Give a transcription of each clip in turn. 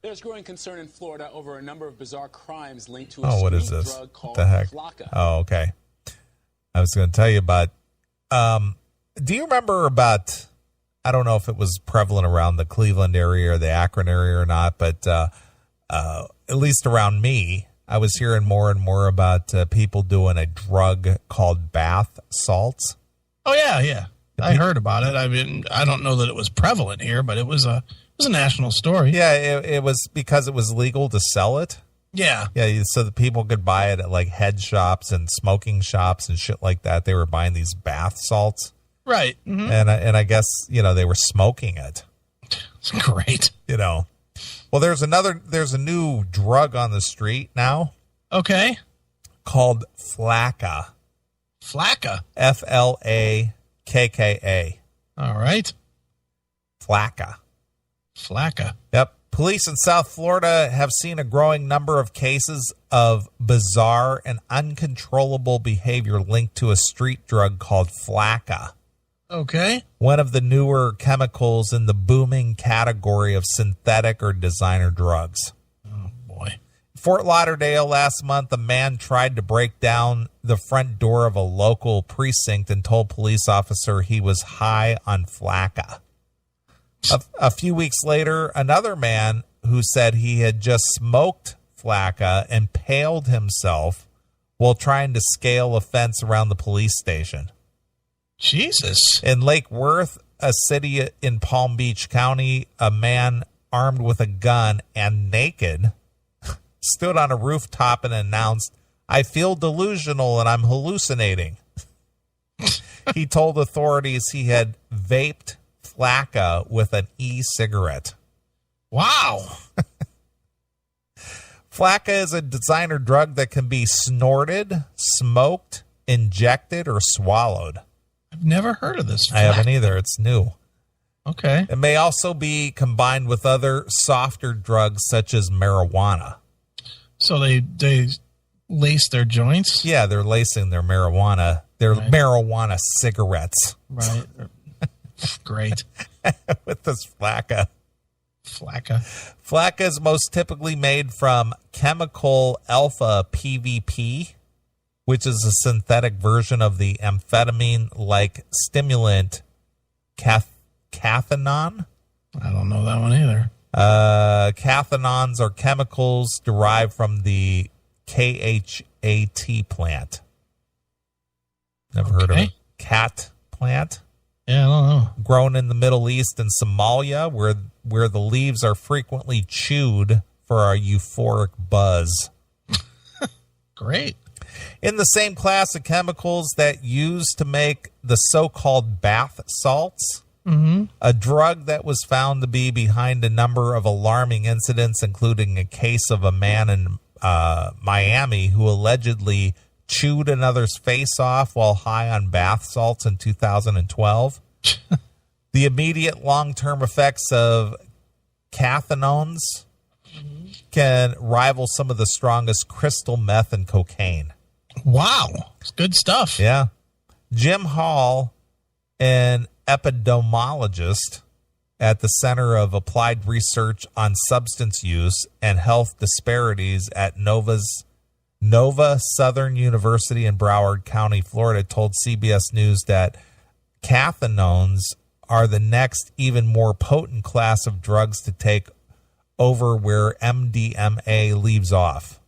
There's growing concern in Florida over a number of bizarre crimes linked to what a is street this? drug called What the heck? Flakka. Oh, okay. I was going to tell you about, do you remember about, I don't know if it was prevalent around the Cleveland area or the Akron area or not, but at least around me, I was hearing more and more about people doing a drug called bath salts. Oh, yeah. I heard about it. I mean, I don't know that it was prevalent here, but it was a national story. Yeah, it was because it was legal to sell it. Yeah. Yeah, so the people could buy it at like head shops and smoking shops and shit like that. They were buying these bath salts. Right. Mm-hmm. And I guess, they were smoking it. It's great. Well, there's a new drug on the street now. Okay. Called Flakka. Flakka. Flakka. All right. Flakka. Yep. Police in South Florida have seen a growing number of cases of bizarre and uncontrollable behavior linked to a street drug called Flakka. Okay. One of the newer chemicals in the booming category of synthetic or designer drugs. Oh, boy. Fort Lauderdale last month, a man tried to break down the front door of a local precinct and told police officer he was high on Flakka. A few weeks later, another man who said he had just smoked Flakka impaled himself while trying to scale a fence around the police station. Jesus. In Lake Worth, a city in Palm Beach County, a man armed with a gun and naked stood on a rooftop and announced, "I feel delusional and I'm hallucinating." He told authorities he had vaped Flakka with an e-cigarette. Wow. Flakka is a designer drug that can be snorted, smoked, injected, or swallowed. I've never heard of this. I haven't either. It's new. Okay. It may also be combined with other softer drugs such as marijuana. So they lace their joints? Yeah, they're lacing their marijuana. Their marijuana cigarettes. Right. Great. With this Flakka. Flakka is most typically made from chemical alpha PVP, which is a synthetic version of the amphetamine-like stimulant cathinone. I don't know that one either. Cathinones are chemicals derived from the KHAT plant. Never heard of it. Cat plant? Yeah, I don't know. Grown in the Middle East and Somalia, where the leaves are frequently chewed for a euphoric buzz. Great. In the same class of chemicals that used to make the so-called bath salts, a drug that was found to be behind a number of alarming incidents, including a case of a man in Miami who allegedly chewed another's face off while high on bath salts in 2012. The immediate long-term effects of cathinones can rival some of the strongest crystal meth and cocaine. Wow. It's good stuff. Yeah. Jim Hall, an epidemiologist at the Center of Applied Research on Substance Use and Health Disparities at Nova Southern University in Broward County, Florida, told CBS News that cathinones are the next even more potent class of drugs to take over where MDMA leaves off.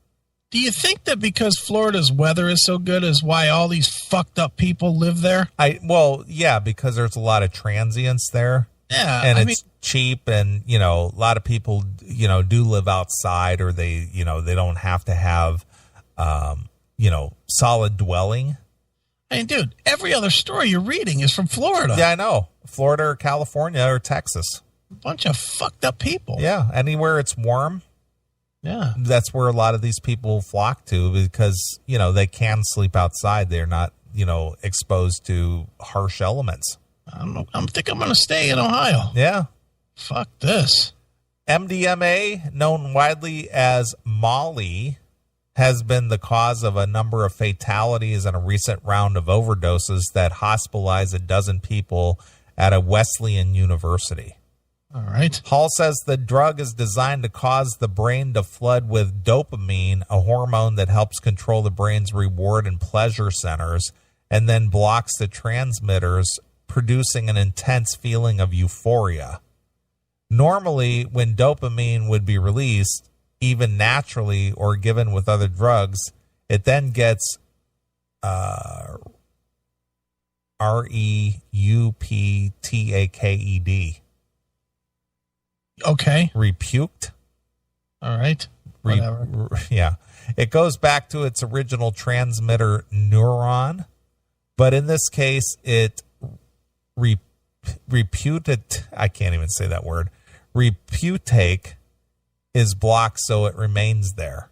Do you think that because Florida's weather is so good is why all these fucked up people live there? Well, yeah, because there's a lot of transients there. Yeah. And it's cheap, and, a lot of people, do live outside, or they don't have to have, solid dwelling. I mean, dude, every other story you're reading is from Florida. Yeah, I know. Florida or California or Texas. A bunch of fucked up people. Yeah, anywhere it's warm. Yeah. That's where a lot of these people flock to because, they can sleep outside. They're not, exposed to harsh elements. I don't know. I think I'm going to stay in Ohio. Yeah. Fuck this. MDMA, known widely as Molly, has been the cause of a number of fatalities in a recent round of overdoses that hospitalized a dozen people at a Wesleyan university. All right. Hall says the drug is designed to cause the brain to flood with dopamine, a hormone that helps control the brain's reward and pleasure centers, and then blocks the transmitters, producing an intense feeling of euphoria. Normally, when dopamine would be released, even naturally or given with other drugs, it then gets reuptaked. Okay. Repuked. All right. Whatever. Yeah. It goes back to its original transmitter neuron, but in this case, it reputate. I can't even say that word. Reputate is blocked, so it remains there.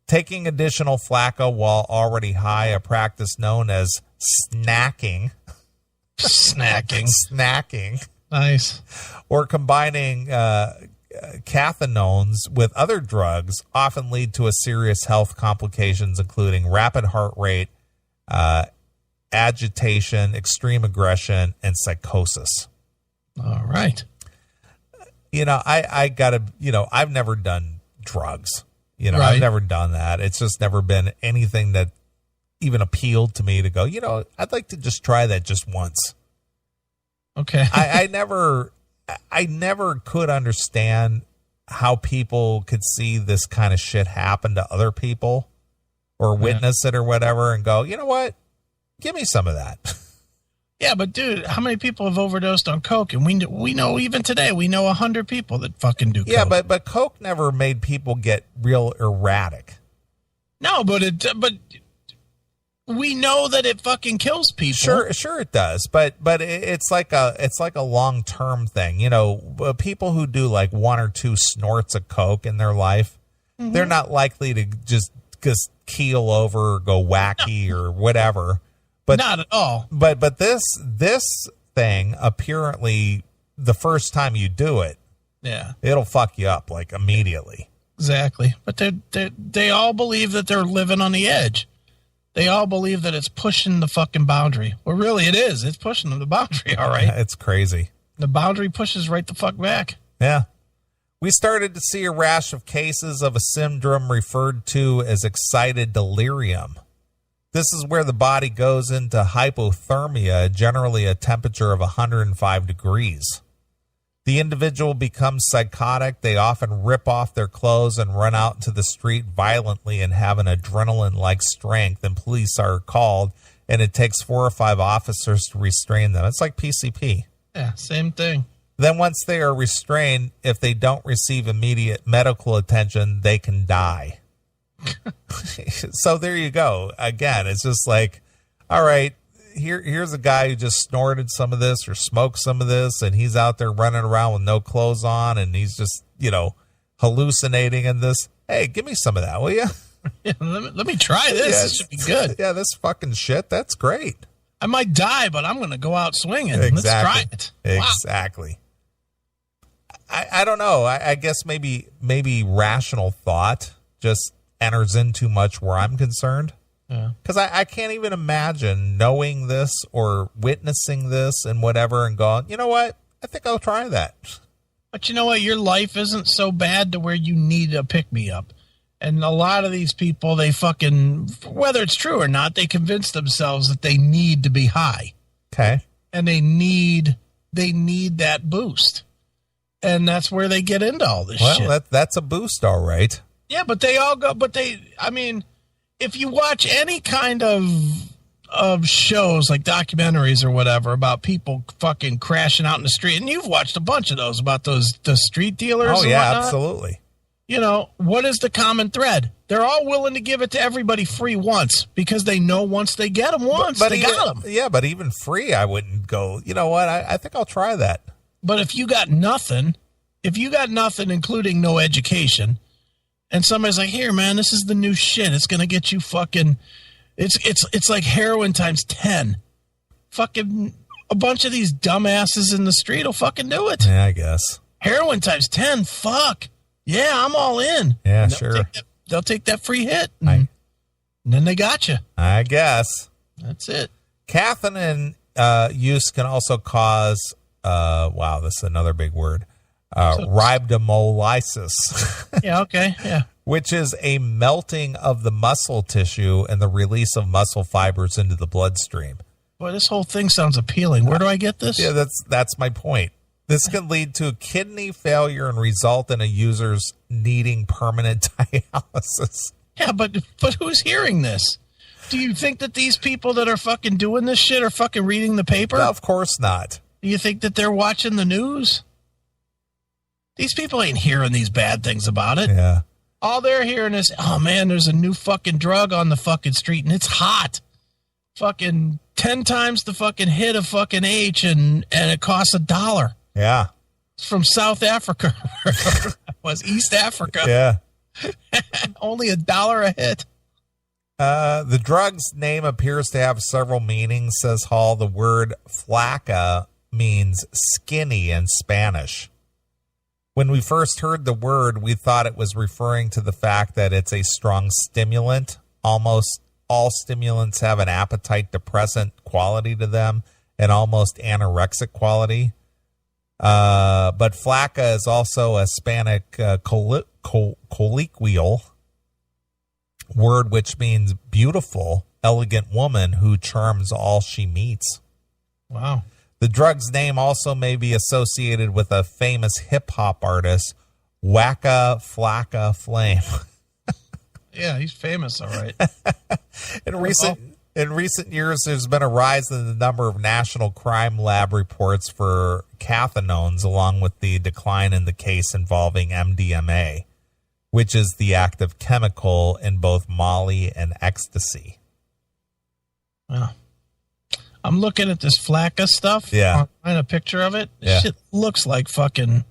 Taking additional Flakka while already high, a practice known as snacking. Snacking. Nice. Or combining cathinones with other drugs often lead to a serious health complications, including rapid heart rate, agitation, extreme aggression, and psychosis. All right. I gotta, I've never done drugs. Right. I've never done that. It's just never been anything that even appealed to me to go, I'd like to just try that just once. Okay. I never could understand how people could see this kind of shit happen to other people or witness it or whatever and go, you know what? Give me some of that. Yeah, but dude, how many people have overdosed on coke? And we know even today, we know 100 people that fucking do coke. Yeah, but coke never made people get real erratic. No, but we know that it fucking kills people. Sure it does. But it's like a long-term thing. People who do like one or two snorts of coke in their life, they're not likely to just keel over or go wacky or whatever. But not at all. But this thing, apparently the first time you do it, it'll fuck you up like immediately. Exactly. But they all believe that they're living on the edge. They all believe that it's pushing the fucking boundary. Well, really, it is. It's pushing the boundary, all right? It's crazy. The boundary pushes right the fuck back. Yeah. We started to see a rash of cases of a syndrome referred to as excited delirium. This is where the body goes into hypothermia, generally a temperature of 105 degrees. The individual becomes psychotic. They often rip off their clothes and run out into the street violently and have an adrenaline-like strength, and police are called, and it takes 4 or 5 officers to restrain them. It's like PCP. Yeah, same thing. Then once they are restrained, if they don't receive immediate medical attention, they can die. So there you go. Again, it's just like, all right, here's a guy who just snorted some of this or smoked some of this, and he's out there running around with no clothes on, and he's just, hallucinating in this. Hey, give me some of that, will you? Yeah, let me try this. Yeah, this should be good. Yeah, this fucking shit, that's great. I might die, but I'm going to go out swinging. Exactly. Let's try it. Exactly. Wow. I don't know. I guess maybe rational thought just enters in too much where I'm concerned. Yeah. Because I can't even imagine knowing this or witnessing this and whatever and going, you know what? I think I'll try that. But you know what? Your life isn't so bad to where you need a pick-me-up. And a lot of these people, they fucking, whether it's true or not, they convince themselves that they need to be high. Okay. And they need that boost. And that's where they get into all this shit. Well, that's a boost, all right. Yeah, but they all go, if you watch any kind of shows like documentaries or whatever about people fucking crashing out in the street, and you've watched a bunch of those about the street dealers. Oh, yeah, absolutely. What is the common thread? They're all willing to give it to everybody free once because they know once they get them they got them. Yeah, but even free, I wouldn't go, you know what? I think I'll try that. But if you got nothing, including no education, and somebody's like, here, man, this is the new shit. It's going to get you fucking, it's like heroin times 10. Fucking a bunch of these dumbasses in the street will fucking do it. Yeah, I guess. Heroin times 10, fuck. Yeah, I'm all in. Yeah, sure. They'll take that free hit. And then they got you. I guess. That's it. Caffeine use can also cause wow, this is another big word, rhabdomyolysis. Yeah, okay, yeah. Which is a melting of the muscle tissue and the release of muscle fibers into the bloodstream. Boy, this whole thing sounds appealing. Where do I get this? Yeah, that's my point. This can lead to kidney failure and result in a user's needing permanent dialysis. Yeah, but who's hearing this? Do you think that these people that are fucking doing this shit are fucking reading the paper? No, of course not. Do you think that they're watching the news? These people ain't hearing these bad things about it. Yeah. All they're hearing is, oh man, there's a new fucking drug on the fucking street and it's hot. Fucking 10 times the fucking hit of fucking H and it costs $1. Yeah. It's from South Africa. It was East Africa. Yeah. Only $1 a hit. The drug's name appears to have several meanings, says Hall. The word Flakka means skinny in Spanish. When we first heard the word, we thought it was referring to the fact that it's a strong stimulant. Almost all stimulants have an appetite depressant quality to them and almost anorexic quality. But Flakka is also a Hispanic colloquial word which means beautiful, elegant woman who charms all she meets. Wow. The drug's name also may be associated with a famous hip-hop artist, Waka Flakka Flame. Yeah, he's famous, all right. In recent years, there's been a rise in the number of national crime lab reports for cathinones, along with the decline in the case involving MDMA, which is the active chemical in both Molly and ecstasy. Wow. I'm looking at this Flakka stuff. Yeah. I'll find a picture of it. Yeah. Shit looks like fucking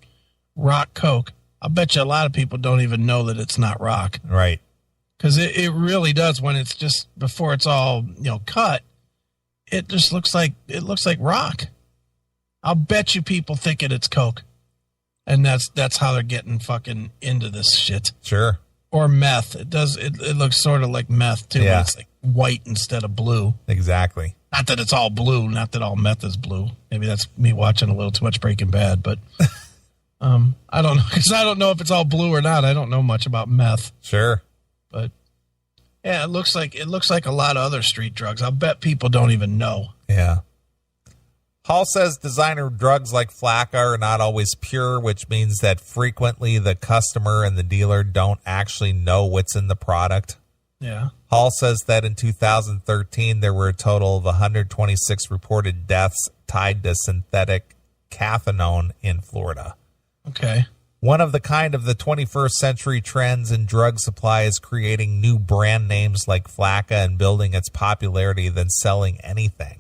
rock coke. I bet you a lot of people don't even know that it's not rock. Right. Because it really does when it's just before it's all, cut. It just looks like rock. I'll bet you people thinking it's coke. And that's how they're getting fucking into this shit. Sure. Or meth. It looks sort of like meth too, Yeah. but it's like white instead of blue. Exactly. Not that it's all blue, not that all meth is blue. Maybe that's me watching a little too much Breaking Bad, but I don't know, because I don't know if it's all blue or not. I don't know much about meth. Sure. But yeah, it looks like a lot of other street drugs. I'll bet people don't even know. Yeah. Hall says designer drugs like Flakka are not always pure, which means that frequently the customer and the dealer don't actually know what's in the product. Yeah. Hall says that in 2013, there were a total of 126 reported deaths tied to synthetic cathinone in Florida. Okay. One of the 21st century trends in drug supply is creating new brand names like Flakka and building its popularity than selling anything.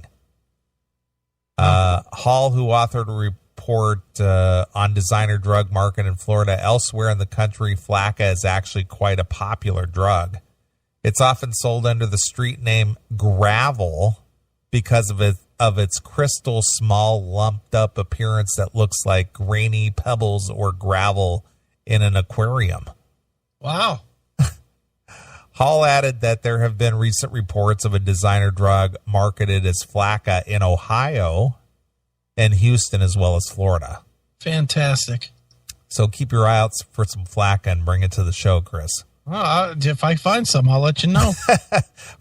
Hall, who authored a report on designer drug market in Florida, elsewhere in the country, Flakka is actually quite a popular drug. It's often sold under the street name Gravel because of its crystal, small, lumped up appearance that looks like grainy pebbles or gravel in an aquarium. Wow. Hall added that there have been recent reports of a designer drug marketed as Flakka in Ohio and Houston as well as Florida. Fantastic. So keep your eye out for some Flakka and bring it to the show, Chris. Well, if I find some, I'll let you know.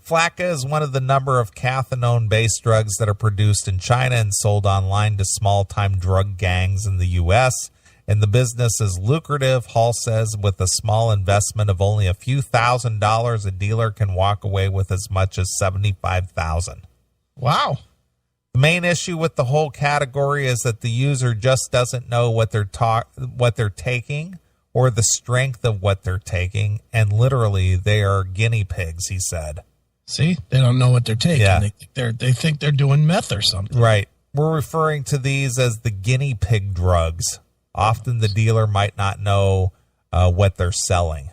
Flakka is one of the number of cathinone-based drugs that are produced in China and sold online to small-time drug gangs in the U.S., and the business is lucrative. Hall says with a small investment of only a few $1,000s, a dealer can walk away with as much as $75,000. Wow. The main issue with the whole category is that the user just doesn't know what they're taking or the strength of what they're taking, and literally they are guinea pigs, he said. See, they don't know what they're taking. Yeah. They think they're doing meth or something. Right. We're referring to these as the guinea pig drugs. Often the dealer might not know what they're selling.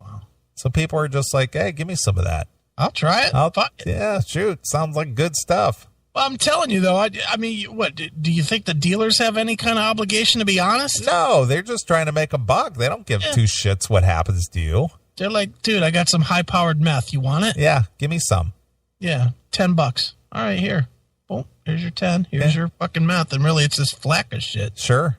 Wow. So people are just like, hey, give me some of that. I'll try it. Fuck it. Yeah, shoot. Sounds like good stuff. Well, I'm telling you, though, I mean, what, do you think the dealers have any kind of obligation to be honest? No, they're just trying to make a buck. They don't give two shits what happens to you. They're like, dude, I got some high-powered meth. You want it? Yeah, give me some. Yeah, $10. All right, here. boom, here's your 10. Here's your fucking meth. And really, it's this Flakka shit. Sure.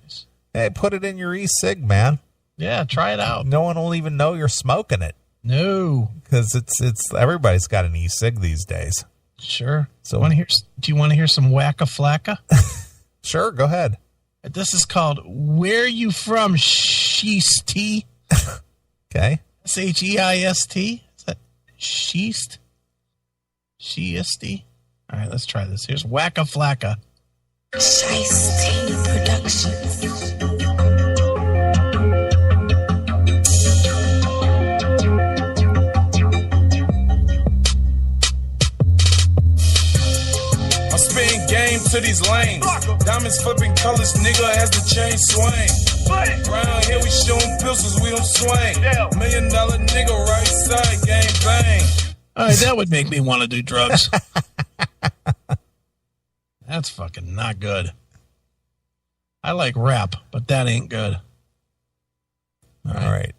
Nice. Hey, put it in your e-cig, man. Yeah, try it out. No one will even know you're smoking it. No. Because it's everybody's got an e-cig these days. Sure. So, do you want to hear some Wacka Flakka? Sure, go ahead. This is called Where You From, Sheist? Okay. Sheist? Is that Sheist? Sheisty? All right, let's try this. Here's Wacka Flakka. Shiesty Productions. I'm spitting game to these lanes. Diamonds flipping colors, nigga, as the chain swing. Round here we shooting pistols, we don't swing. $1 million nigga, right side, gang bang. All right, that would make me want to do drugs. That's fucking not good. I like rap, but that ain't good. All right.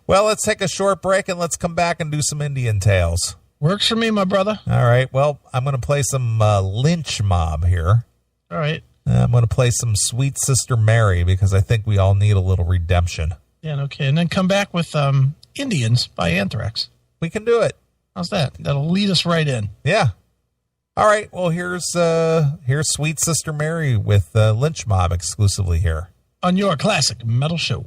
Well, let's take a short break and let's come back and do some Indian tales. Works for me, my brother. All right. Well, I'm going to play some Lynch Mob here. All right. I'm going to play some Sweet Sister Mary because I think we all need a little redemption. Yeah, okay. And then come back with Indians by Anthrax. We can do it. How's that? That'll lead us right in. Yeah. All right. Well, here's Sweet Sister Mary with Lynch Mob exclusively here On your classic metal show.